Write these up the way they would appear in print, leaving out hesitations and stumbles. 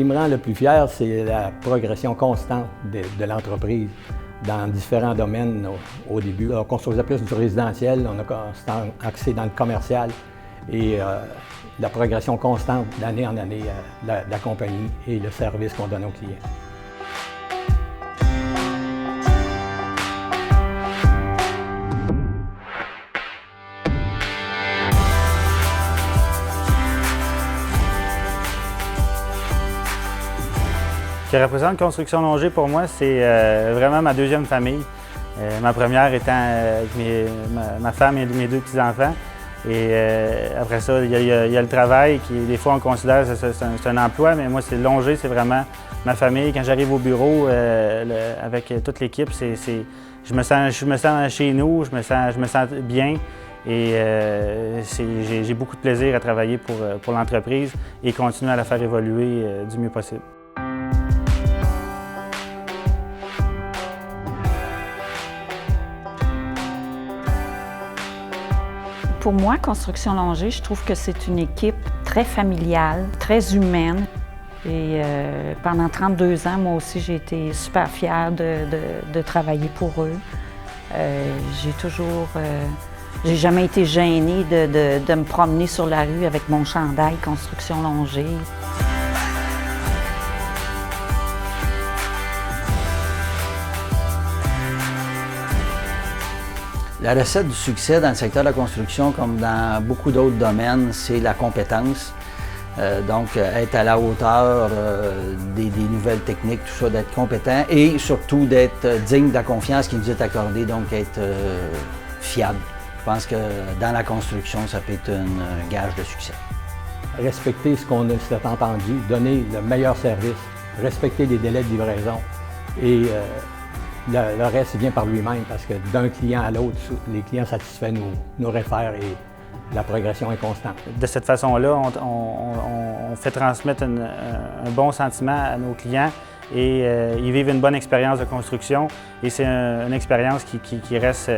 qui me rend le plus fier, c'est la progression constante de l'entreprise dans différents domaines au début. On construisait plus du résidentiel, on a axé dans le commercial et la progression constante d'année en année de la compagnie et le service qu'on donne aux clients. Ce qui représente Construction Longé pour moi, c'est vraiment ma deuxième famille. Ma première étant avec ma femme et mes deux petits-enfants. Et après ça, il y a le travail qui, des fois, on considère que c'est un emploi, mais moi, Longé, c'est vraiment ma famille. Quand j'arrive au bureau avec toute l'équipe, je me sens chez nous, je me sens bien. Et j'ai beaucoup de plaisir à travailler pour l'entreprise et continuer à la faire évoluer du mieux possible. Pour moi, Construction Longé, je trouve que c'est une équipe très familiale, très humaine. Et pendant 32 ans, moi aussi, j'ai été super fière de travailler pour eux. J'ai jamais été gênée de me promener sur la rue avec mon chandail Construction Longé. La recette du succès dans le secteur de la construction, comme dans beaucoup d'autres domaines, c'est la compétence. Donc, être à la hauteur des nouvelles techniques, tout ça, d'être compétent et surtout d'être digne de la confiance qui nous est accordée, donc être fiable. Je pense que dans la construction, ça peut être un gage de succès. Respecter ce qu'on s'est entendu, donner le meilleur service, respecter les délais de livraison et le reste vient par lui-même parce que d'un client à l'autre, les clients satisfaits nous réfèrent et la progression est constante. De cette façon-là, on fait transmettre un bon sentiment à nos clients et ils vivent une bonne expérience de construction et c'est une expérience qui reste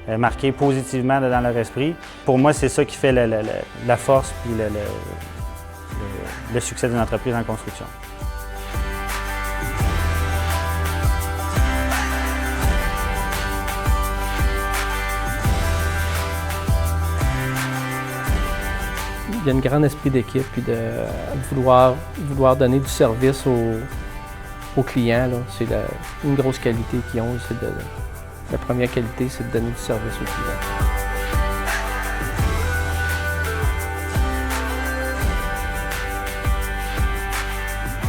marquée positivement dans leur esprit. Pour moi, c'est ça qui fait la force et le succès d'une entreprise en construction. Il y a un grand esprit d'équipe puis de vouloir donner du service aux clients. C'est une grosse qualité qu'ils ont. La première qualité, c'est de donner du service aux clients.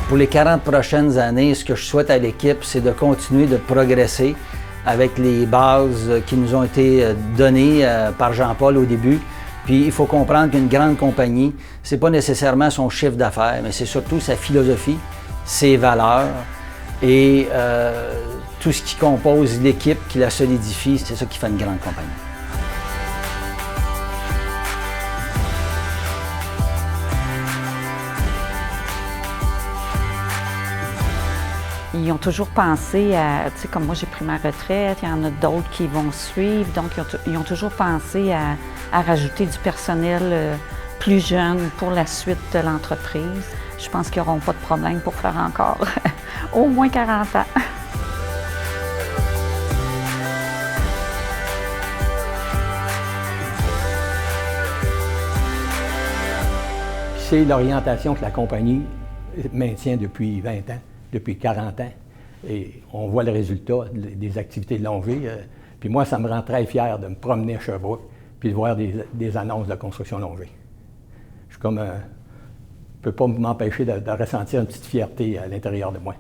Pour les 40 prochaines années, ce que je souhaite à l'équipe, c'est de continuer de progresser avec les bases qui nous ont été données par Jean-Paul au début. Puis il faut comprendre qu'une grande compagnie, c'est pas nécessairement son chiffre d'affaires, mais c'est surtout sa philosophie, ses valeurs et tout ce qui compose l'équipe, qui la solidifie, c'est ça qui fait une grande compagnie. Ils ont toujours pensé à, tu sais, comme moi j'ai pris ma retraite, il y en a d'autres qui vont suivre, donc ils ont toujours pensé à rajouter du personnel plus jeune pour la suite de l'entreprise. Je pense qu'ils n'auront pas de problème pour faire encore au moins 40 ans. C'est l'orientation que la compagnie maintient depuis 20 ans. Depuis 40 ans. Et on voit le résultat des activités de Longé. Puis moi, ça me rend très fier de me promener à Sherbrooke puis de voir des annonces de construction Longé. Je suis comme je ne peux pas m'empêcher de ressentir une petite fierté à l'intérieur de moi.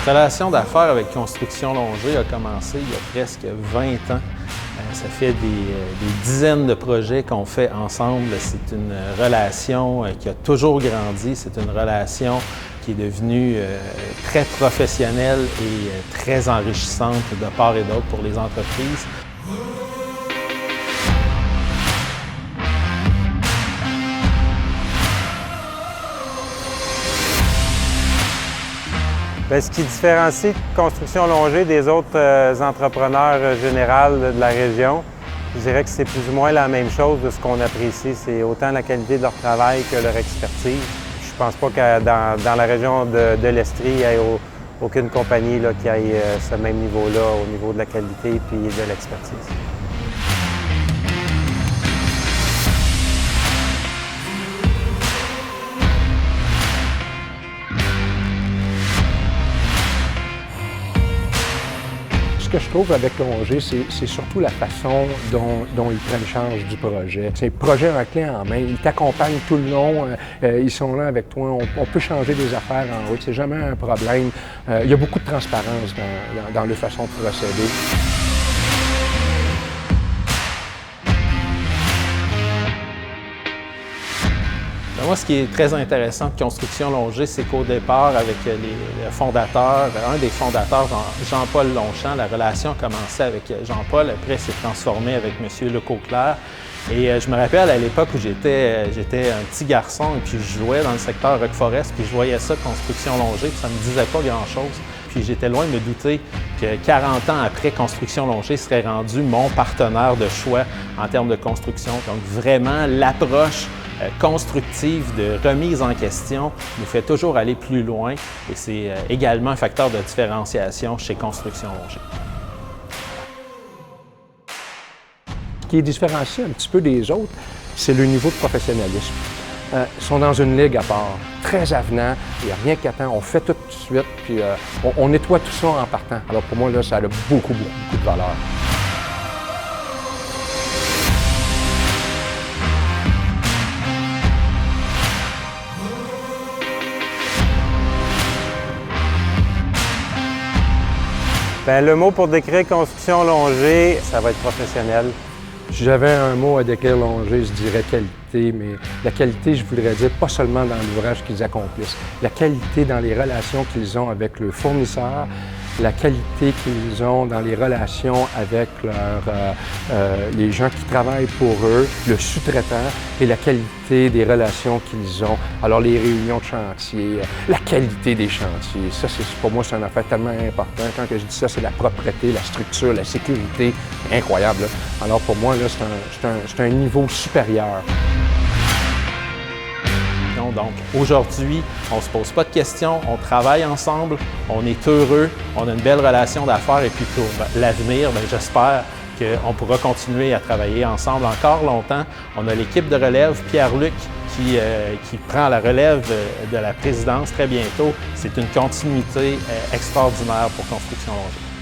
Cette relation d'affaires avec Construction Longée a commencé il y a presque 20 ans. Ça fait des dizaines de projets qu'on fait ensemble. C'est une relation qui a toujours grandi. C'est une relation qui est devenue très professionnelle et très enrichissante de part et d'autre pour les entreprises. Bien, ce qui différencie Construction Longée des autres entrepreneurs généraux de la région, je dirais que c'est plus ou moins la même chose de ce qu'on apprécie. C'est autant la qualité de leur travail que leur expertise. Je pense pas que dans la région de l'Estrie, il n'y ait aucune compagnie là, qui ait ce même niveau-là au niveau de la qualité et de l'expertise. Ce que je trouve avec Longée, c'est surtout la façon dont ils prennent charge du projet. C'est un projet un clé en main. Ils t'accompagnent tout le long. Ils sont là avec toi. On peut changer des affaires en route. C'est jamais un problème. Il y a beaucoup de transparence dans leur façon de procéder. Moi, ce qui est très intéressant de Construction Longée, c'est qu'au départ, avec les fondateurs, un des fondateurs, Jean-Paul Longchamp, la relation a commencé avec Jean-Paul, après s'est transformée avec M. Lecauclair. Et je me rappelle à l'époque où j'étais un petit garçon et puis je jouais dans le secteur Roqueforest, puis je voyais ça, Construction Longée, puis ça ne me disait pas grand-chose. Puis j'étais loin de me douter que 40 ans après, Construction Longée serait rendu mon partenaire de choix en termes de construction. Donc vraiment, l'approche constructive de remise en question nous fait toujours aller plus loin et c'est également un facteur de différenciation chez Construction Longée. Ce qui est différencié un petit peu des autres, c'est le niveau de professionnalisme. Ils sont dans une ligue à part, très avenant, il n'y a rien qui attend, on fait tout de suite, puis on nettoie tout ça en partant. Alors pour moi, là, ça a beaucoup de valeur. Bien, le mot pour décrire Construction Longée, ça va être professionnel. Si j'avais un mot à décrire Longée, je dirais qualité, mais la qualité, je voudrais dire pas seulement dans l'ouvrage qu'ils accomplissent, la qualité dans les relations qu'ils ont avec leurs fournisseurs, la qualité qu'ils ont dans les relations avec les gens qui travaillent pour eux, le sous-traitant, et la qualité des relations qu'ils ont. Alors les réunions de chantier, la qualité des chantiers, ça pour moi c'est une affaire tellement importante. Quand je dis ça, c'est la propreté, la structure, la sécurité, incroyable. Là. Alors pour moi, là, c'est un niveau supérieur. Donc aujourd'hui, on ne se pose pas de questions, on travaille ensemble, on est heureux, on a une belle relation d'affaires et puis pour l'avenir, j'espère qu'on pourra continuer à travailler ensemble encore longtemps. On a l'équipe de relève, Pierre-Luc, qui prend la relève de la présidence très bientôt. C'est une continuité extraordinaire pour Construction Longée.